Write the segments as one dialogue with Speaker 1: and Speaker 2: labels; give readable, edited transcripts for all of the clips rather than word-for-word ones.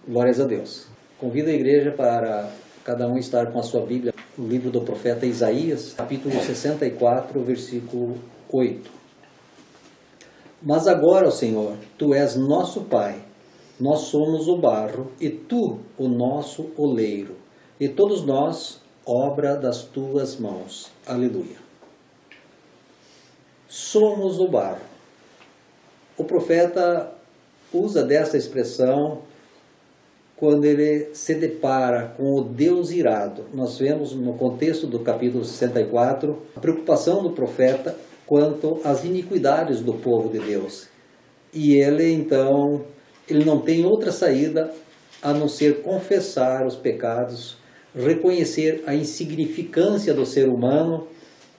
Speaker 1: Glórias a Deus. Convido a igreja para cada um estar com a sua Bíblia, no livro do profeta Isaías, capítulo 64, versículo 8. Mas agora, ó Senhor, Tu és nosso Pai, nós somos o barro, e Tu o nosso oleiro, e todos nós, obra das Tuas mãos. Aleluia. Somos o barro. O profeta usa dessa expressão quando ele se depara com o Deus irado. Nós vemos no contexto do capítulo 64 a preocupação do profeta quanto às iniquidades do povo de Deus. E ele, então, ele não tem outra saída a não ser confessar os pecados, reconhecer a insignificância do ser humano,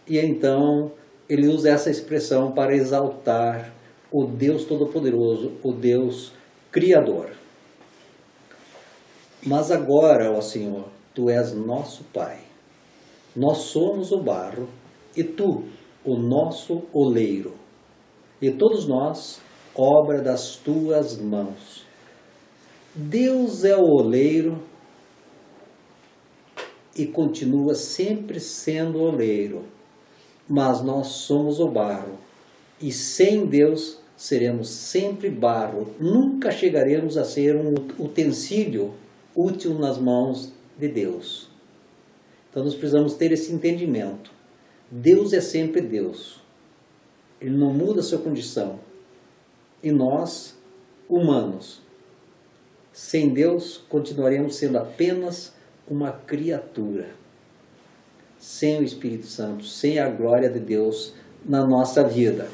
Speaker 1: e então ele usa essa expressão para exaltar o Deus Todo-Poderoso, o Deus Criador. Mas agora, ó Senhor, Tu és nosso Pai. Nós somos o barro e Tu, o nosso oleiro. E todos nós, obra das Tuas mãos. Deus é o oleiro e continua sempre sendo oleiro. Mas nós somos o barro. E sem Deus seremos sempre barro. Nunca chegaremos a ser um utensílio útil nas mãos de Deus. Então nós precisamos ter esse entendimento. Deus é sempre Deus. Ele não muda a sua condição. E nós, humanos, sem Deus, continuaremos sendo apenas uma criatura. Sem o Espírito Santo, sem a glória de Deus na nossa vida.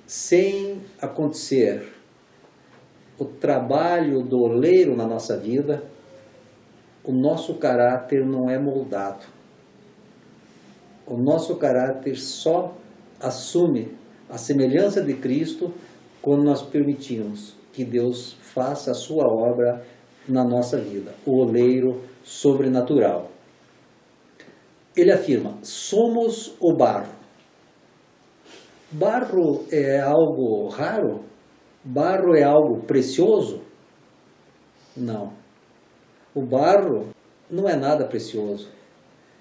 Speaker 1: Sem acontecer o trabalho do oleiro na nossa vida, o nosso caráter não é moldado. O nosso caráter só assume a semelhança de Cristo quando nós permitimos que Deus faça a sua obra na nossa vida, o oleiro sobrenatural. Ele afirma, somos o barro. Barro é algo raro? Barro é algo precioso? Não. O barro não é nada precioso.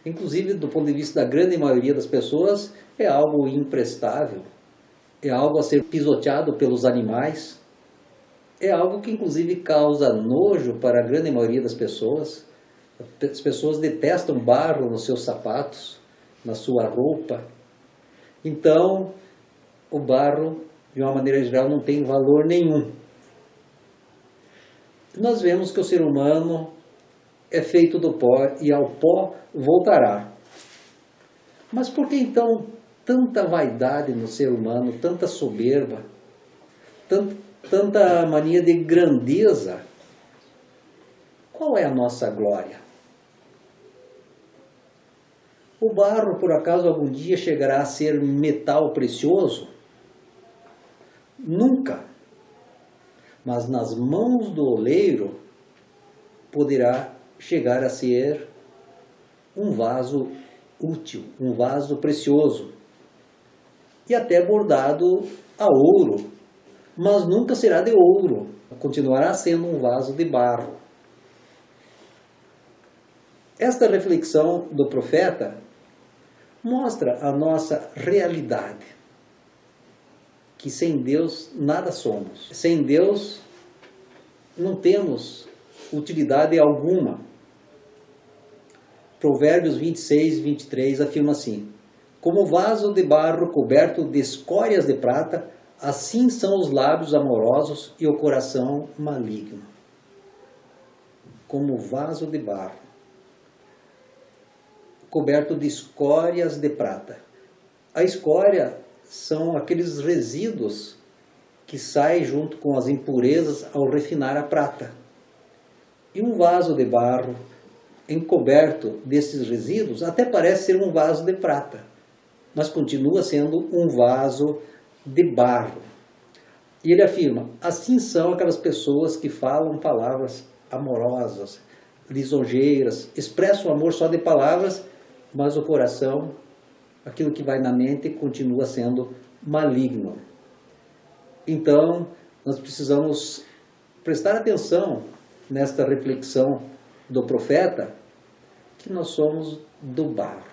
Speaker 1: Inclusive, do ponto de vista da grande maioria das pessoas, é algo imprestável. É algo a ser pisoteado pelos animais. É algo que, inclusive, causa nojo para a grande maioria das pessoas. As pessoas detestam barro nos seus sapatos, na sua roupa. Então, o barro, de uma maneira geral, não tem valor nenhum. Nós vemos que o ser humano é feito do pó e ao pó voltará. Mas por que então tanta vaidade no ser humano, tanta soberba, tanta mania de grandeza? Qual é a nossa glória? O barro, por acaso, algum dia chegará a ser metal precioso? Nunca. Mas nas mãos do oleiro poderá chegar a ser um vaso útil, um vaso precioso. E até bordado a ouro, mas nunca será de ouro. Continuará sendo um vaso de barro. Esta reflexão do profeta mostra a nossa realidade. Que sem Deus nada somos. Sem Deus não temos utilidade alguma. Provérbios 26, 23 afirma assim: como vaso de barro coberto de escórias de prata, assim são os lábios amorosos e o coração maligno. Como vaso de barro coberto de escórias de prata. A escória são aqueles resíduos que saem junto com as impurezas ao refinar a prata. E um vaso de barro encoberto desses resíduos até parece ser um vaso de prata, mas continua sendo um vaso de barro. E ele afirma, assim são aquelas pessoas que falam palavras amorosas, lisonjeiras, expressam o amor só de palavras, mas o coração aquilo que vai na mente continua sendo maligno. Então, nós precisamos prestar atenção nesta reflexão do profeta, que nós somos do barro,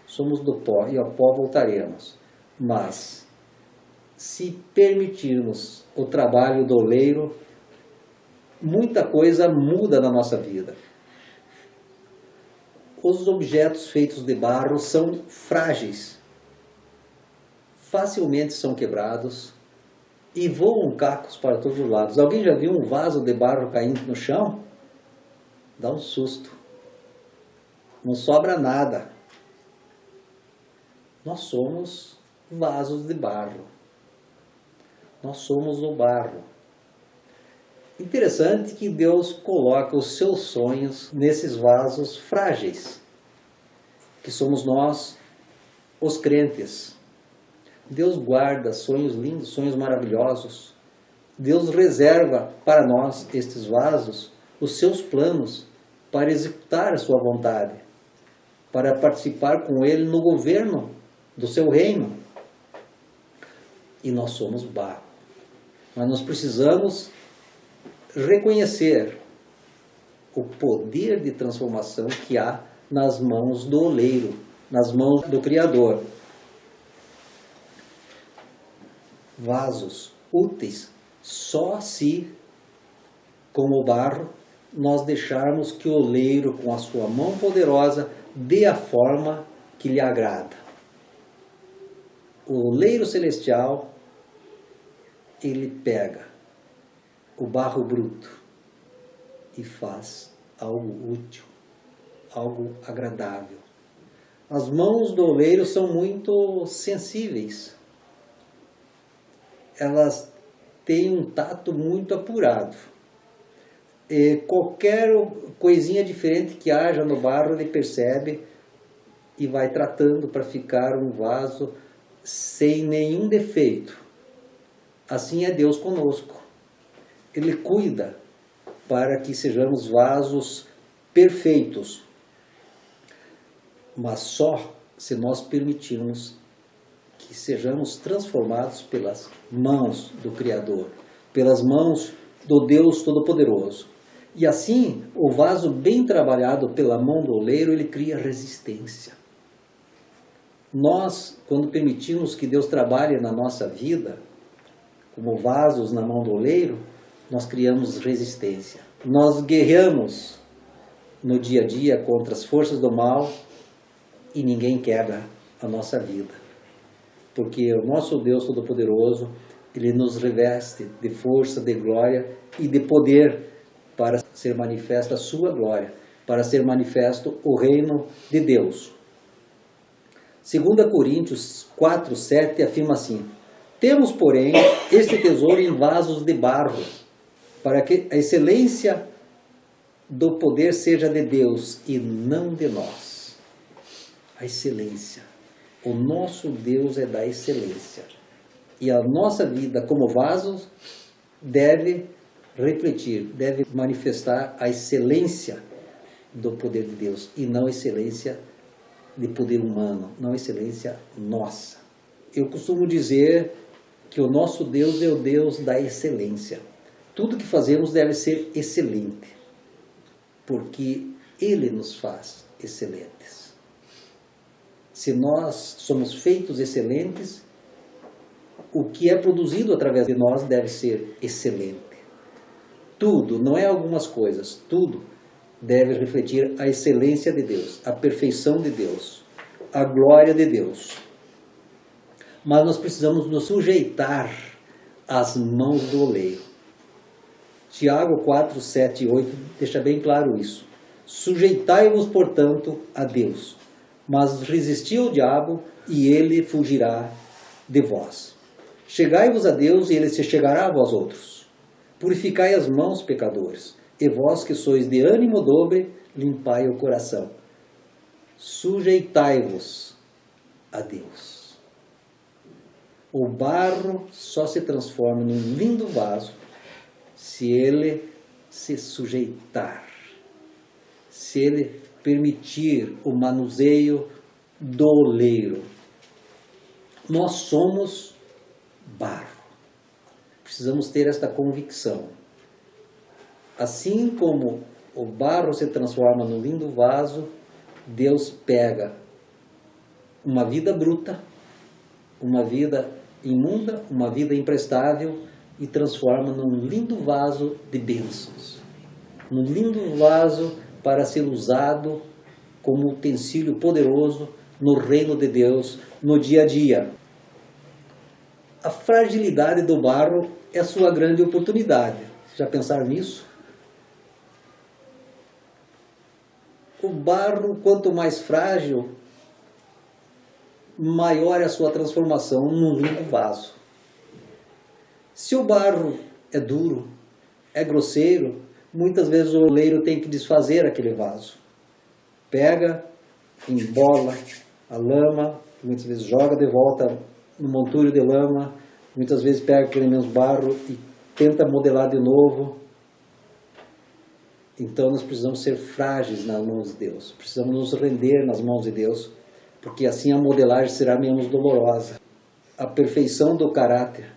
Speaker 1: somos do pó, e ao pó voltaremos. Mas, se permitirmos o trabalho do oleiro, muita coisa muda na nossa vida. Os objetos feitos de barro são frágeis, facilmente são quebrados e voam cacos para todos os lados. Alguém já viu um vaso de barro caindo no chão? Dá um susto. Não sobra nada. Nós somos vasos de barro. Nós somos o barro. Interessante que Deus coloca os seus sonhos nesses vasos frágeis, que somos nós, os crentes. Deus guarda sonhos lindos, sonhos maravilhosos. Deus reserva para nós, estes vasos, os seus planos para executar a sua vontade, para participar com Ele no governo do seu reino. E nós somos barro. Mas nós precisamos reconhecer o poder de transformação que há nas mãos do oleiro, nas mãos do Criador. Vasos úteis só se, como o barro, nós deixarmos que o oleiro, com a sua mão poderosa, dê a forma que lhe agrada. O oleiro celestial, ele pega o barro bruto e faz algo útil, algo agradável. As mãos do oleiro são muito sensíveis. Elas têm um tato muito apurado. E qualquer coisinha diferente que haja no barro, ele percebe e vai tratando para ficar um vaso sem nenhum defeito. Assim é Deus conosco. Ele cuida para que sejamos vasos perfeitos. Mas só se nós permitirmos que sejamos transformados pelas mãos do Criador, pelas mãos do Deus Todo-Poderoso. E assim, o vaso bem trabalhado pela mão do oleiro, ele cria resistência. Nós, quando permitimos que Deus trabalhe na nossa vida, como vasos na mão do oleiro, nós criamos resistência. Nós guerreamos no dia a dia contra as forças do mal e ninguém quebra a nossa vida. Porque o nosso Deus Todo-Poderoso, Ele nos reveste de força, de glória e de poder para ser manifesta a sua glória, para ser manifesto o reino de Deus. 2 Coríntios 4, 7 afirma assim: temos, porém, este tesouro em vasos de barro, para que a excelência do poder seja de Deus e não de nós. A excelência. O nosso Deus é da excelência. E a nossa vida como vasos deve refletir, deve manifestar a excelência do poder de Deus e não a excelência de poder humano, não a excelência nossa. Eu costumo dizer que o nosso Deus é o Deus da excelência. Tudo que fazemos deve ser excelente, porque Ele nos faz excelentes. Se nós somos feitos excelentes, o que é produzido através de nós deve ser excelente. Tudo, não é algumas coisas, tudo deve refletir a excelência de Deus, a perfeição de Deus, a glória de Deus. Mas nós precisamos nos sujeitar às mãos do oleiro. Tiago 4, 7 e 8 deixa bem claro isso. Sujeitai-vos, portanto, a Deus, mas resisti ao diabo e ele fugirá de vós. Chegai-vos a Deus e ele se chegará a vós outros. Purificai as mãos, pecadores, e vós que sois de ânimo dobre, limpai o coração. Sujeitai-vos a Deus. O barro só se transforma num lindo vaso se ele se sujeitar, se ele permitir o manuseio do oleiro. Nós somos barro. Precisamos ter esta convicção. Assim como o barro se transforma num lindo vaso, Deus pega uma vida bruta, uma vida imunda, uma vida imprestável e transforma num lindo vaso de bênçãos. Num lindo vaso para ser usado como utensílio poderoso no reino de Deus, no dia a dia. A fragilidade do barro é a sua grande oportunidade. Já pensaram nisso? O barro, quanto mais frágil, maior é a sua transformação num lindo vaso. Se o barro é duro, é grosseiro, muitas vezes o oleiro tem que desfazer aquele vaso. Pega, embola a lama, muitas vezes joga de volta no montúrio de lama, muitas vezes pega aquele mesmo barro e tenta modelar de novo. Então nós precisamos ser frágeis nas mãos de Deus, precisamos nos render nas mãos de Deus, porque assim a modelagem será menos dolorosa. A perfeição do caráter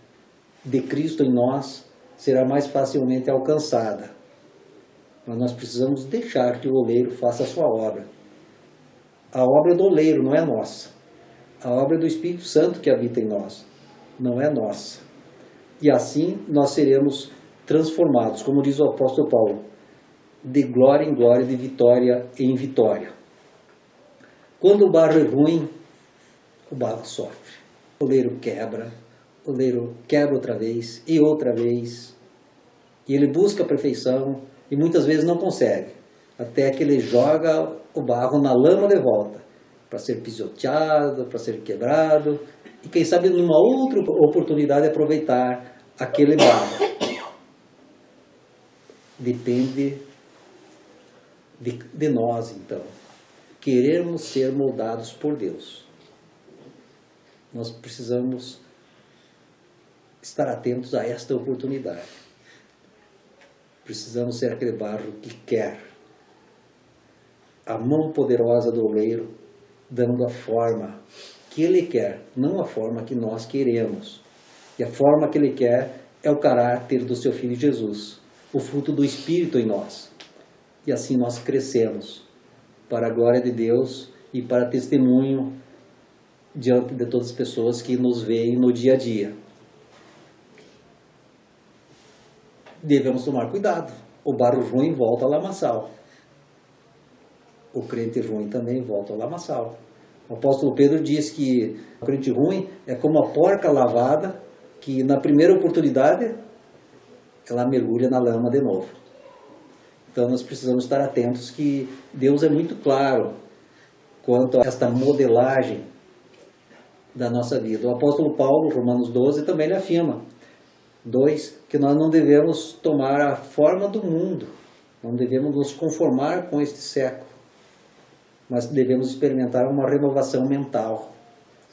Speaker 1: de Cristo em nós será mais facilmente alcançada. Mas nós precisamos deixar que o oleiro faça a sua obra. A obra é do oleiro, não é nossa. A obra é do Espírito Santo que habita em nós, não é nossa. E assim nós seremos transformados, como diz o apóstolo Paulo, de glória em glória, de vitória em vitória. Quando o barro é ruim, o barro sofre. O oleiro quebra outra vez, e ele busca a perfeição e muitas vezes não consegue, até que ele joga o barro na lama de volta, para ser pisoteado, para ser quebrado, e quem sabe numa outra oportunidade aproveitar aquele barro. Depende de nós, então. Queremos ser moldados por Deus. Nós precisamos estar atentos a esta oportunidade. Precisamos ser aquele barro que quer a mão poderosa do oleiro, dando a forma que ele quer, não a forma que nós queremos. E a forma que ele quer é o caráter do seu Filho Jesus, o fruto do Espírito em nós. E assim nós crescemos para a glória de Deus e para testemunho diante de todas as pessoas que nos veem no dia a dia. Devemos tomar cuidado. O barro ruim volta ao lamaçal. O crente ruim também volta ao lamaçal. O apóstolo Pedro diz que o crente ruim é como a porca lavada, que na primeira oportunidade ela mergulha na lama de novo. Então nós precisamos estar atentos que Deus é muito claro quanto a esta modelagem da nossa vida. O apóstolo Paulo, Romanos 12, também lhe afirma, 2, que nós não devemos tomar a forma do mundo, não devemos nos conformar com este século, mas devemos experimentar uma renovação mental,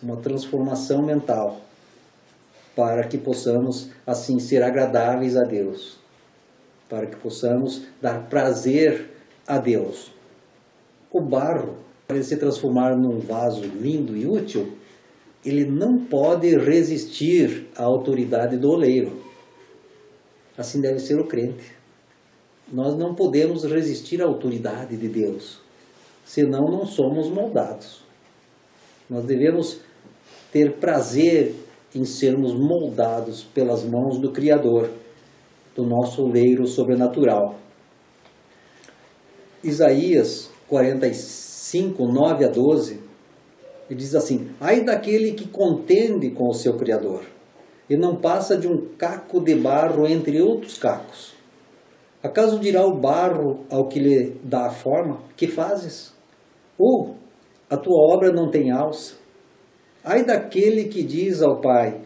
Speaker 1: uma transformação mental, para que possamos assim ser agradáveis a Deus, para que possamos dar prazer a Deus. O barro, para ele se transformar num vaso lindo e útil, ele não pode resistir à autoridade do oleiro. Assim deve ser o crente. Nós não podemos resistir à autoridade de Deus, senão não somos moldados. Nós devemos ter prazer em sermos moldados pelas mãos do Criador, do nosso oleiro sobrenatural. Isaías 45, 9 a 12, ele diz assim: ai daquele que contende com o seu Criador, e não passa de um caco de barro entre outros cacos. Acaso dirá o barro ao que lhe dá a forma: que fazes? Ou a tua obra não tem alça? Ai daquele que diz ao pai: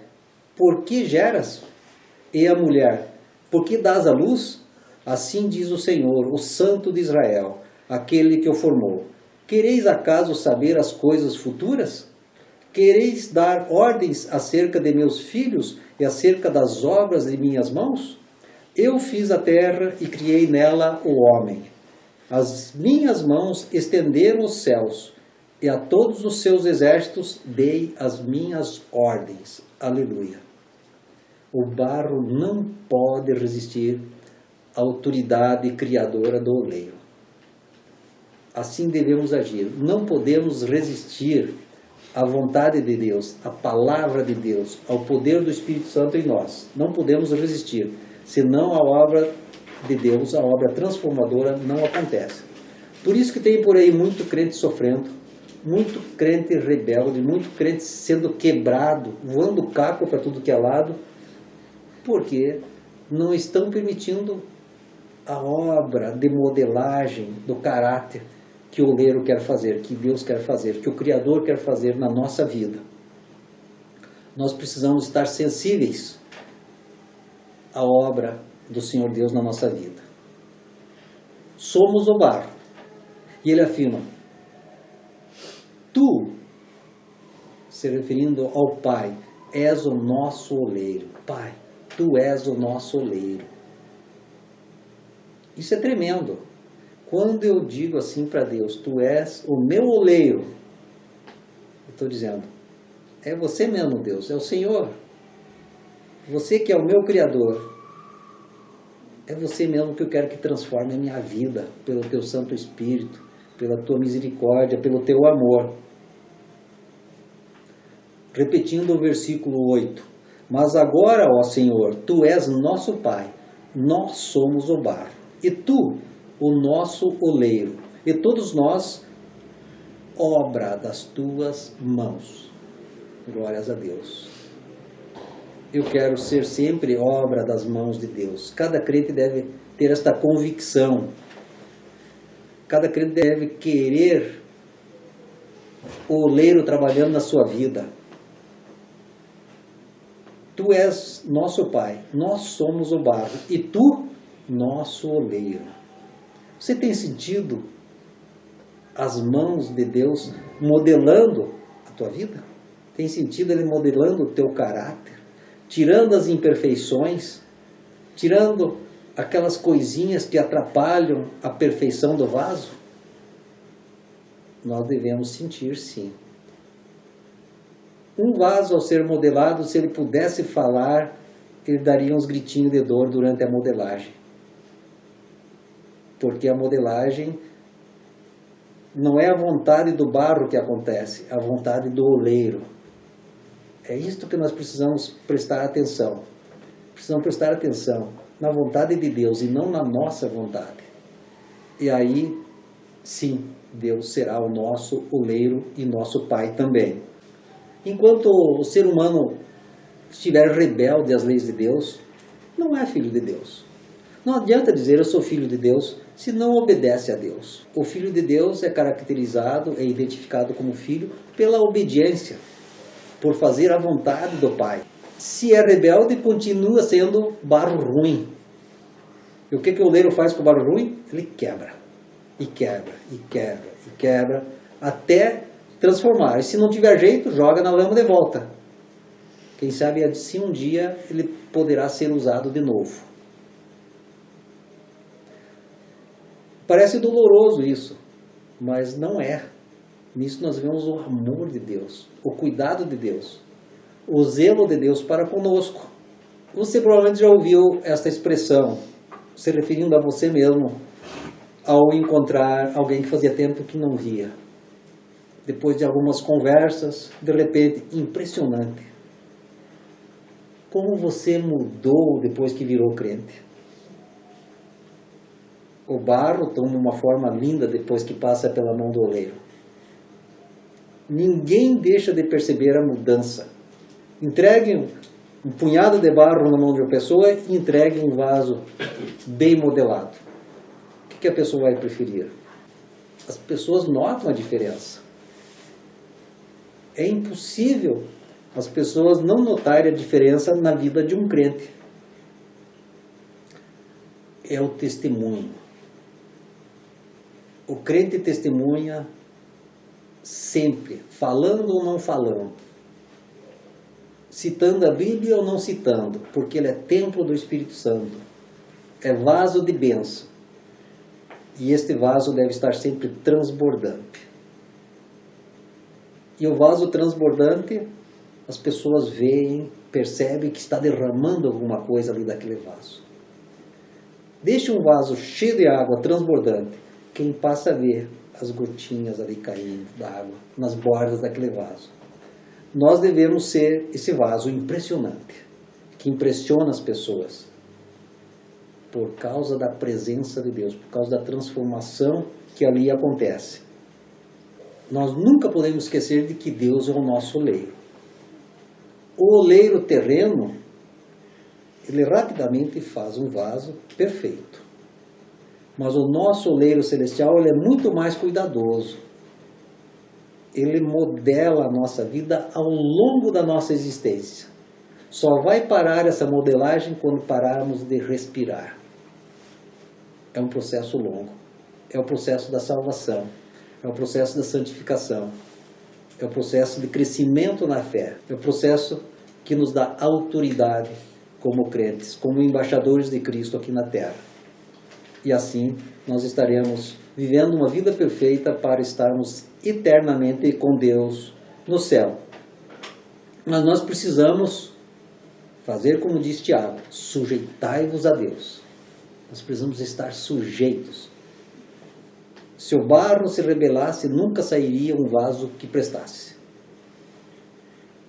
Speaker 1: por que geras? E a mulher: por que dás à luz? Assim diz o Senhor, o Santo de Israel, aquele que o formou. Quereis acaso saber as coisas futuras? Quereis dar ordens acerca de meus filhos e acerca das obras de minhas mãos? Eu fiz a terra e criei nela o homem. As minhas mãos estenderam os céus, e a todos os seus exércitos dei as minhas ordens. Aleluia. O barro não pode resistir à autoridade criadora do oleiro. Assim devemos agir. Não podemos resistir à vontade de Deus, à palavra de Deus, ao poder do Espírito Santo em nós. Não podemos resistir, senão a obra de Deus, a obra transformadora, não acontece. Por isso que tem por aí muito crente sofrendo, muito crente rebelde, muito crente sendo quebrado, voando caco para tudo que é lado, porque não estão permitindo a obra de modelagem do caráter que o oleiro quer fazer, que Deus quer fazer, que o Criador quer fazer na nossa vida. Nós precisamos estar sensíveis à obra do Senhor Deus na nossa vida. Somos o barro. E ele afirma, tu, se referindo ao Pai, és o nosso oleiro. Pai, tu és o nosso oleiro. Isso é tremendo. Quando eu digo assim para Deus, tu és o meu oleiro, eu estou dizendo, é você mesmo, Deus, é o Senhor. Você que é o meu Criador. É você mesmo que eu quero que transforme a minha vida, pelo teu Santo Espírito, pela tua misericórdia, pelo teu amor. Repetindo o versículo 8. Mas agora, ó Senhor, tu és nosso Pai, nós somos o barro, e tu, o nosso oleiro, e todos nós, obra das tuas mãos. Glórias a Deus. Eu quero ser sempre obra das mãos de Deus. Cada crente deve ter esta convicção. Cada crente deve querer o oleiro trabalhando na sua vida. Tu és nosso Pai, nós somos o barro, e tu, nosso oleiro. Você tem sentido as mãos de Deus modelando a tua vida? Tem sentido Ele modelando o teu caráter? Tirando as imperfeições? Tirando aquelas coisinhas que atrapalham a perfeição do vaso? Nós devemos sentir, sim. Um vaso, ao ser modelado, se ele pudesse falar, ele daria uns gritinhos de dor durante a modelagem. Porque a modelagem não é a vontade do barro que acontece, é a vontade do oleiro. É isto que nós precisamos prestar atenção. Precisamos prestar atenção na vontade de Deus e não na nossa vontade. E aí, sim, Deus será o nosso oleiro e nosso Pai também. Enquanto o ser humano estiver rebelde às leis de Deus, não é filho de Deus. Não adianta dizer eu sou filho de Deus se não obedece a Deus. O filho de Deus é caracterizado, é identificado como filho pela obediência, por fazer a vontade do Pai. Se é rebelde, continua sendo barro ruim. E o que o oleiro faz com o barro ruim? Ele quebra, e quebra, e quebra, e quebra, até transformar. E se não tiver jeito, joga na lama de volta. Quem sabe assim um dia ele poderá ser usado de novo. Parece doloroso isso, mas não é. Nisso nós vemos o amor de Deus, o cuidado de Deus, o zelo de Deus para conosco. Você provavelmente já ouviu esta expressão, se referindo a você mesmo, ao encontrar alguém que fazia tempo que não via. Depois de algumas conversas, de repente, impressionante. Como você mudou depois que virou crente. O barro toma uma forma linda depois que passa pela mão do oleiro. Ninguém deixa de perceber a mudança. Entregue um punhado de barro na mão de uma pessoa e entregue um vaso bem modelado. O que a pessoa vai preferir? As pessoas notam a diferença. É impossível as pessoas não notarem a diferença na vida de um crente. É o testemunho. O crente testemunha sempre, falando ou não falando, citando a Bíblia ou não citando, porque ele é templo do Espírito Santo, é vaso de bênção, e este vaso deve estar sempre transbordante. E o vaso transbordante, as pessoas veem, percebem que está derramando alguma coisa ali daquele vaso. Deixe um vaso cheio de água, transbordante. Quem passa a ver as gotinhas ali caindo da água nas bordas daquele vaso. Nós devemos ser esse vaso impressionante, que impressiona as pessoas por causa da presença de Deus, por causa da transformação que ali acontece. Nós nunca podemos esquecer de que Deus é o nosso oleiro. O oleiro terreno, ele rapidamente faz um vaso perfeito. Mas o nosso oleiro celestial, ele é muito mais cuidadoso. Ele modela a nossa vida ao longo da nossa existência. Só vai parar essa modelagem quando pararmos de respirar. É um processo longo. É o processo da salvação. É o processo da santificação. É o processo de crescimento na fé. É o processo que nos dá autoridade como crentes, como embaixadores de Cristo aqui na terra. E assim nós estaremos vivendo uma vida perfeita para estarmos eternamente com Deus no céu. Mas nós precisamos fazer como diz Tiago, sujeitai-vos a Deus. Nós precisamos estar sujeitos. Se o barro se rebelasse, nunca sairia um vaso que prestasse.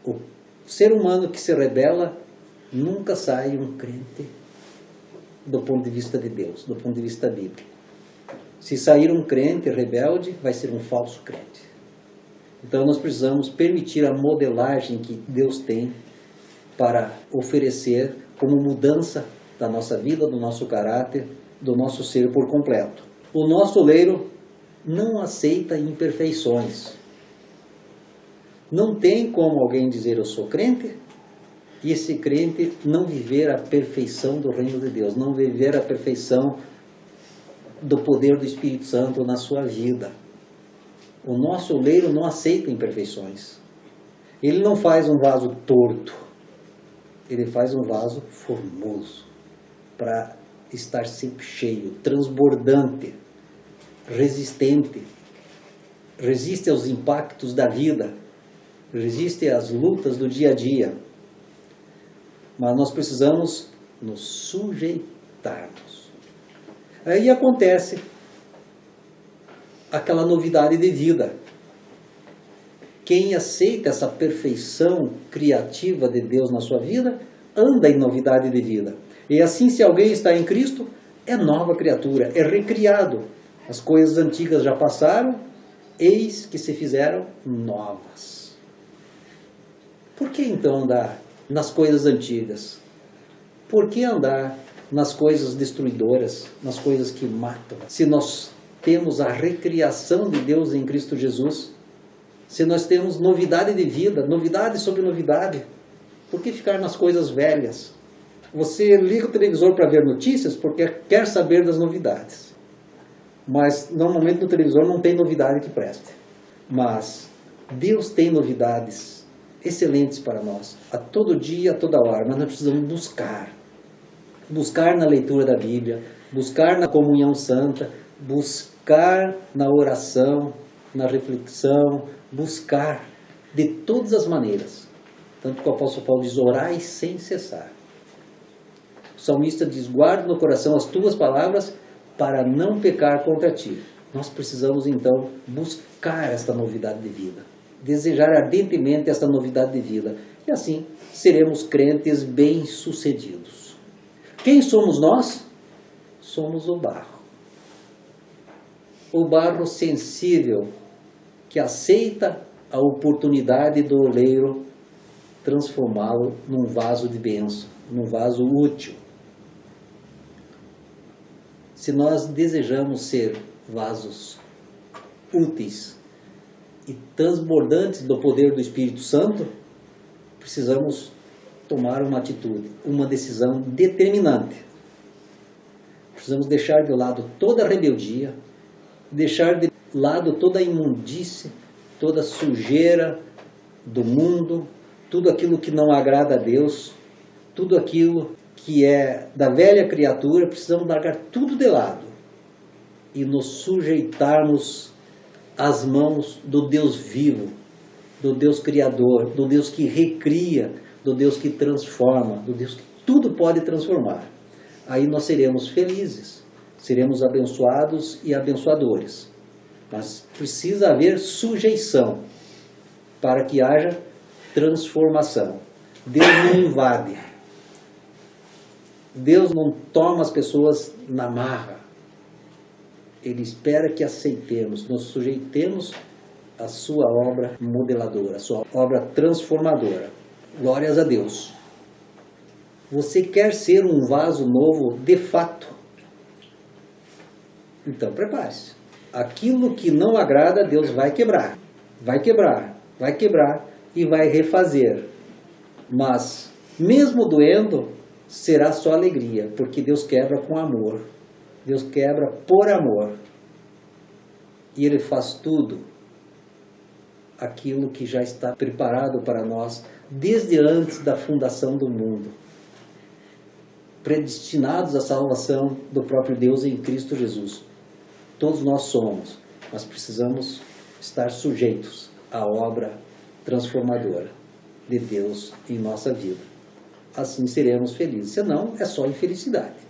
Speaker 1: O ser humano que se rebela, nunca sai um crente do ponto de vista de Deus, do ponto de vista bíblico. Se sair um crente rebelde, vai ser um falso crente. Então nós precisamos permitir a modelagem que Deus tem para oferecer como mudança da nossa vida, do nosso caráter, do nosso ser por completo. O nosso oleiro não aceita imperfeições. Não tem como alguém dizer eu sou crente e esse crente não viver a perfeição do reino de Deus, não viver a perfeição do poder do Espírito Santo na sua vida. O nosso oleiro não aceita imperfeições. Ele não faz um vaso torto, ele faz um vaso formoso, para estar sempre cheio, transbordante, resistente, resiste aos impactos da vida, resiste às lutas do dia a dia. Mas nós precisamos nos sujeitarmos. Aí acontece aquela novidade de vida. Quem aceita essa perfeição criativa de Deus na sua vida, anda em novidade de vida. E assim, se alguém está em Cristo, é nova criatura, é recriado. As coisas antigas já passaram, eis que se fizeram novas. Por que então andar nas coisas antigas? Por que andar nas coisas destruidoras, nas coisas que matam? Se nós temos a recriação de Deus em Cristo Jesus, se nós temos novidade de vida, novidade sobre novidade, por que ficar nas coisas velhas? Você liga o televisor para ver notícias porque quer saber das novidades. Mas normalmente no televisor não tem novidade que preste. Mas Deus tem novidades excelentes para nós, a todo dia, a toda hora. Mas nós precisamos buscar. Buscar na leitura da Bíblia, buscar na comunhão santa, buscar na oração, na reflexão, buscar de todas as maneiras. Tanto que o apóstolo Paulo diz, orai sem cessar. O salmista diz, guarda no coração as tuas palavras para não pecar contra ti. Nós precisamos então buscar esta novidade de vida, desejar ardentemente esta novidade de vida, e assim seremos crentes bem-sucedidos. Quem somos nós? Somos o barro. O barro sensível, que aceita a oportunidade do oleiro transformá-lo num vaso de bênção, num vaso útil. Se nós desejamos ser vasos úteis e transbordantes do poder do Espírito Santo, precisamos tomar uma atitude, uma decisão determinante. Precisamos deixar de lado toda a rebeldia, deixar de lado toda a imundície, toda a sujeira do mundo, tudo aquilo que não agrada a Deus, tudo aquilo que é da velha criatura, precisamos largar tudo de lado e nos sujeitarmos às mãos do Deus vivo, do Deus Criador, do Deus que recria, do Deus que transforma, do Deus que tudo pode transformar. Aí nós seremos felizes, seremos abençoados e abençoadores. Mas precisa haver sujeição para que haja transformação. Deus não invade. Deus não toma as pessoas na marra. Ele espera que aceitemos, nos sujeitemos à sua obra modeladora, à sua obra transformadora. Glórias a Deus. Você quer ser um vaso novo de fato? Então prepare-se. Aquilo que não agrada, Deus vai quebrar. Vai quebrar, vai quebrar e vai refazer. Mas, mesmo doendo, será só alegria, porque Deus quebra com amor. Deus quebra por amor. E Ele faz tudo aquilo que já está preparado para nós desde antes da fundação do mundo. Predestinados à salvação do próprio Deus em Cristo Jesus. Todos nós somos, mas precisamos estar sujeitos à obra transformadora de Deus em nossa vida. Assim seremos felizes, senão é só infelicidade.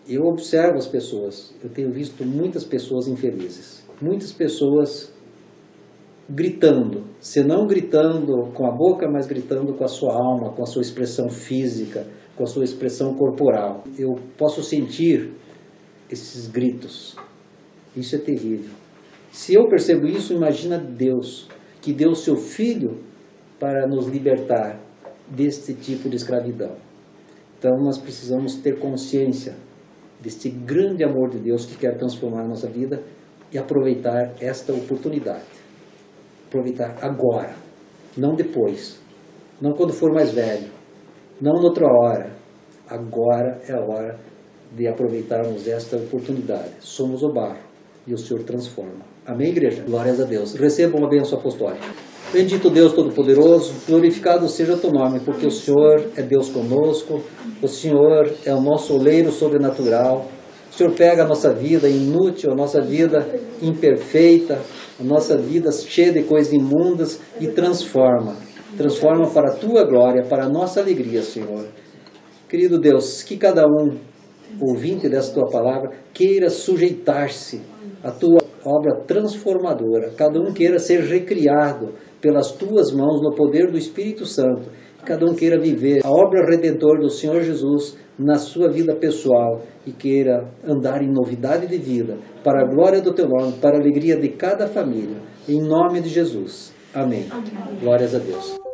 Speaker 1: Eu observo as pessoas, eu tenho visto muitas pessoas infelizes, muitas pessoas gritando, se não gritando com a boca, mas gritando com a sua alma, com a sua expressão física, com a sua expressão corporal. Eu posso sentir esses gritos. Isso é terrível. Se eu percebo isso, imagina Deus, que deu o seu Filho para nos libertar deste tipo de escravidão. Então nós precisamos ter consciência deste grande amor de Deus que quer transformar a nossa vida e aproveitar esta oportunidade. Aproveitar agora, não depois, não quando for mais velho, não noutra hora. Agora é a hora de aproveitarmos esta oportunidade. Somos o barro e o Senhor transforma. Amém, igreja? Glórias a Deus. Recebam a bênção apostólica. Bendito Deus Todo-Poderoso, glorificado seja o teu nome, porque o Senhor é Deus conosco, o Senhor é o nosso oleiro sobrenatural. O Senhor pega a nossa vida inútil, a nossa vida imperfeita, a nossa vida cheia de coisas imundas e transforma. Transforma para a tua glória, para a nossa alegria, Senhor. Querido Deus, que cada um, ouvinte dessa tua palavra, queira sujeitar-se à tua obra transformadora. Cada um queira ser recriado pelas tuas mãos no poder do Espírito Santo. Cada um queira viver a obra redentora do Senhor Jesus na sua vida pessoal e queira andar em novidade de vida, para a glória do teu nome, para a alegria de cada família. Em nome de Jesus. Amém. Glórias a Deus.